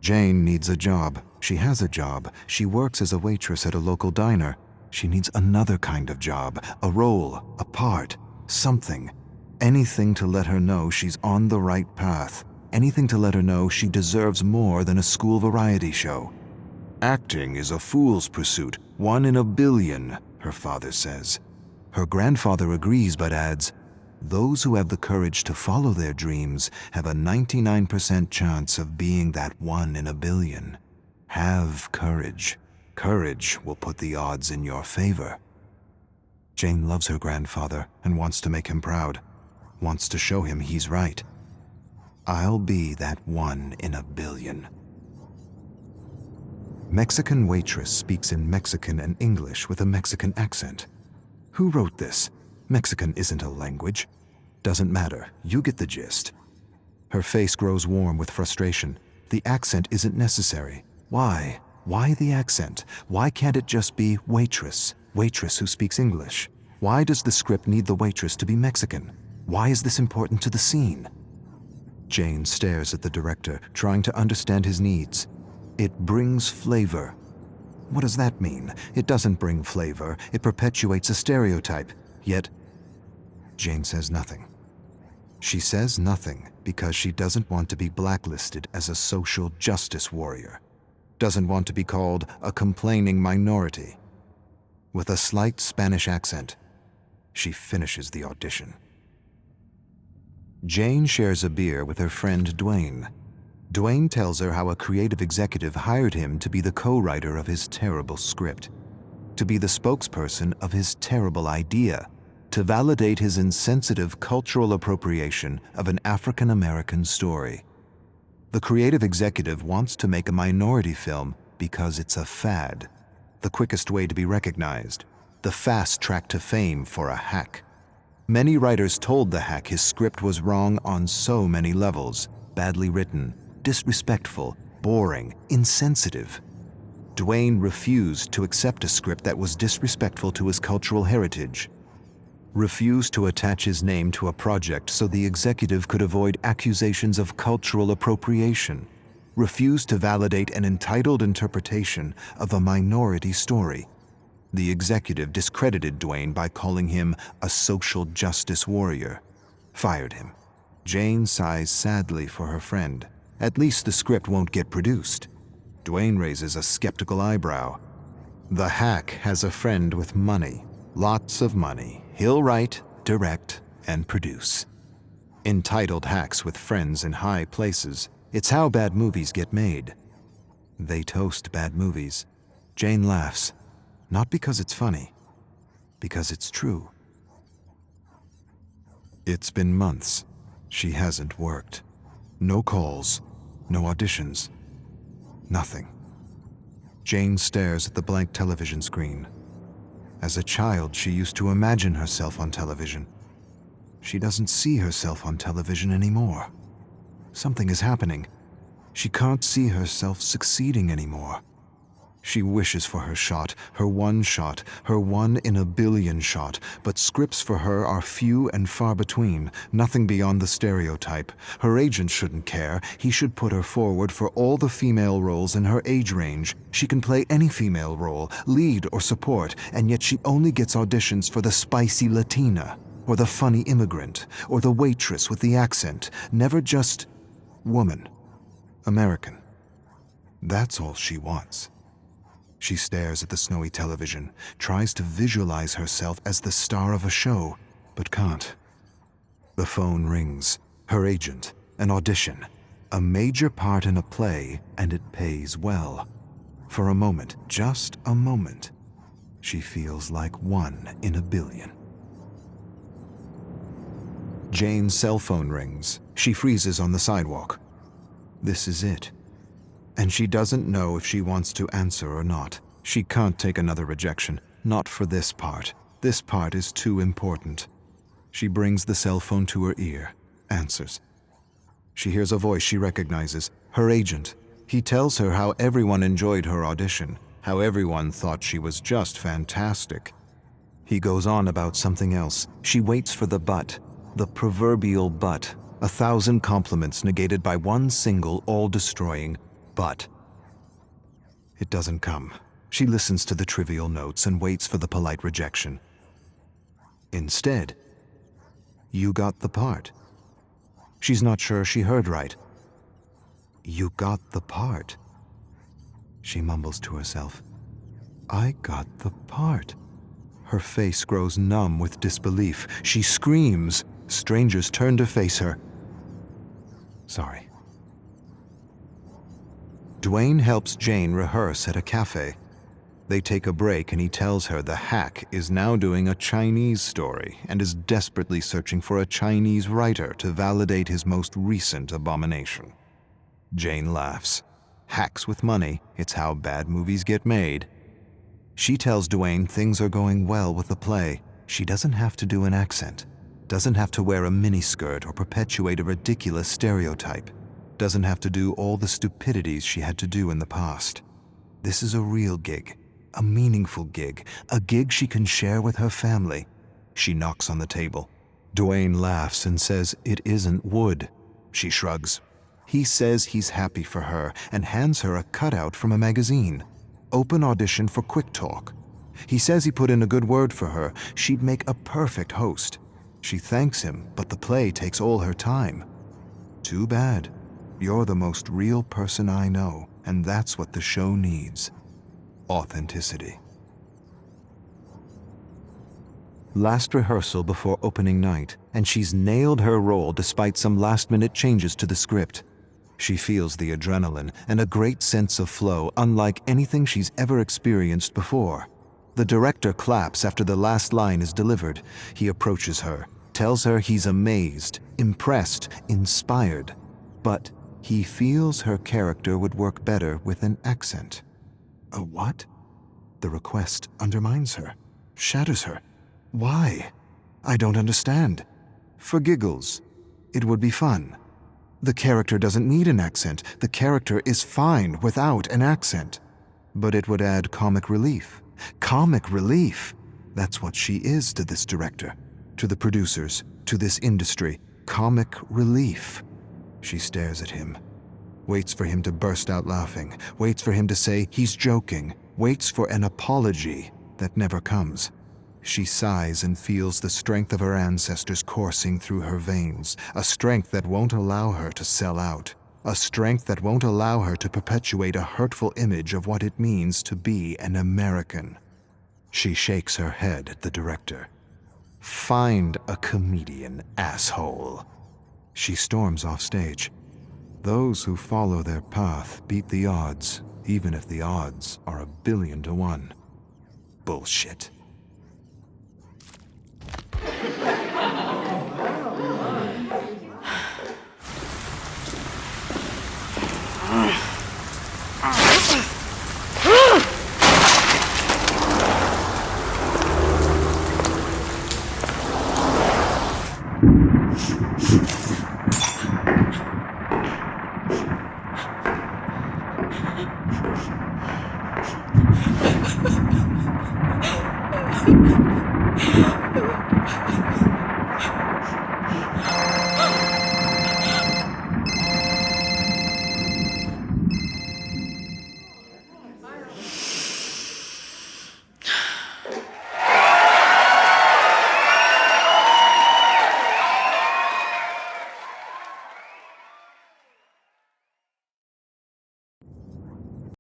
Jane needs a job. She has a job. She works as a waitress at a local diner. She needs another kind of job, a role, a part, something. Anything to let her know she's on the right path. Anything to let her know she deserves more than a school variety show. Acting is a fool's pursuit, 1 in a billion, her father says. Her grandfather agrees but adds, those who have the courage to follow their dreams have a 99% chance of being that 1 in a billion. Have courage. Courage will put the odds in your favor. Jane loves her grandfather and wants to make him proud, wants to show him he's right. I'll be that 1 in a billion. Mexican waitress speaks in Mexican and English with a Mexican accent. Who wrote this? Mexican isn't a language. Doesn't matter, you get the gist. Her face grows warm with frustration. The accent isn't necessary. Why? Why the accent? Why can't it just be waitress? Waitress who speaks English? Why does the script need the waitress to be Mexican? Why is this important to the scene? Jane stares at the director, trying to understand his needs. It brings flavor. What does that mean? It doesn't bring flavor. It perpetuates a stereotype. Yet, Jane says nothing. She says nothing because she doesn't want to be blacklisted as a social justice warrior. Doesn't want to be called a complaining minority. With a slight Spanish accent, she finishes the audition. Jane shares a beer with her friend dwayne. Dwayne tells her how a creative executive hired him to be the co-writer of his terrible script, to be the spokesperson of his terrible idea, to validate his insensitive cultural appropriation of an African-American story. The creative executive wants to make a minority film because it's a fad, the quickest way to be recognized, the fast track to fame for a hack. Many writers told the hack his script was wrong on so many levels, badly written, disrespectful, boring, insensitive. Dwayne refused to accept a script that was disrespectful to his cultural heritage, refused to attach his name to a project so the executive could avoid accusations of cultural appropriation, refused to validate an entitled interpretation of a minority story. The executive discredited Dwayne by calling him a social justice warrior, fired him. Jane sighs sadly for her friend. At least the script won't get produced. Dwayne raises a skeptical eyebrow. The hack has a friend with money, lots of money. He'll write, direct, and produce. Entitled hacks with friends in high places. It's how bad movies get made. They toast bad movies. Jane laughs, not because it's funny, because it's true. It's been months. She hasn't worked. No calls, no auditions, nothing. Jane stares at the blank television screen. As a child, she used to imagine herself on television. She doesn't see herself on television anymore. Something is happening. She can't see herself succeeding anymore. She wishes for her shot, her 1 in a billion shot, but scripts for her are few and far between, nothing beyond the stereotype. Her agent shouldn't care. He should put her forward for all the female roles in her age range. She can play any female role, lead or support, and yet she only gets auditions for the spicy Latina, or the funny immigrant, or the waitress with the accent, never just woman, American. That's all she wants. She stares at the snowy television, tries to visualize herself as the star of a show, but can't. The phone rings. Her agent, an audition, a major part in a play, and it pays well. For a moment, just a moment, she feels like 1 in a billion. Jane's cell phone rings. She freezes on the sidewalk. This is it. And she doesn't know if she wants to answer or not. She can't take another rejection, not for this part. This part is too important. She brings the cell phone to her ear, answers. She hears a voice she recognizes, her agent. He tells her how everyone enjoyed her audition, how everyone thought she was just fantastic. He goes on about something else. She waits for the but, the proverbial but, 1,000 compliments negated by one single, all-destroying, but. It doesn't come. She listens to the trivial notes and waits for the polite rejection. Instead, you got the part. She's not sure she heard right. You got the part. She mumbles to herself. I got the part. Her face grows numb with disbelief. She screams. Strangers turn to face her. Sorry. Dwayne helps Jane rehearse at a cafe. They take a break and he tells her the hack is now doing a Chinese story and is desperately searching for a Chinese writer to validate his most recent abomination. Jane laughs. Hacks with money, it's how bad movies get made. She tells Dwayne things are going well with the play. She doesn't have to do an accent, doesn't have to wear a miniskirt or perpetuate a ridiculous stereotype, doesn't have to do all the stupidities she had to do in the past. This is a real gig, a meaningful gig, a gig she can share with her family. She knocks on the table. Dwayne laughs and says it isn't wood. She shrugs. He says he's happy for her and hands her a cutout from a magazine. Open audition for Quick Talk. He says he put in a good word for her. She'd make a perfect host. She thanks him, but the play takes all her time. Too bad. You're the most real person I know, and that's what the show needs. Authenticity. Last rehearsal before opening night, and she's nailed her role despite some last-minute changes to the script. She feels the adrenaline and a great sense of flow unlike anything she's ever experienced before. The director claps after the last line is delivered. He approaches her, tells her he's amazed, impressed, inspired. But he feels her character would work better with an accent. A what? The request undermines her, shatters her. Why? I don't understand. For giggles. It would be fun. The character doesn't need an accent. The character is fine without an accent. But it would add comic relief. Comic relief! That's what she is to this director, to the producers, to this industry. Comic relief. She stares at him, waits for him to burst out laughing, waits for him to say he's joking, waits for an apology that never comes. She sighs and feels the strength of her ancestors coursing through her veins, a strength that won't allow her to sell out, a strength that won't allow her to perpetuate a hurtful image of what it means to be an American. She shakes her head at the director. Find a comedian, asshole. She storms off stage. Those who follow their path beat the odds, even if the odds are 1,000,000,000 to 1. Bullshit.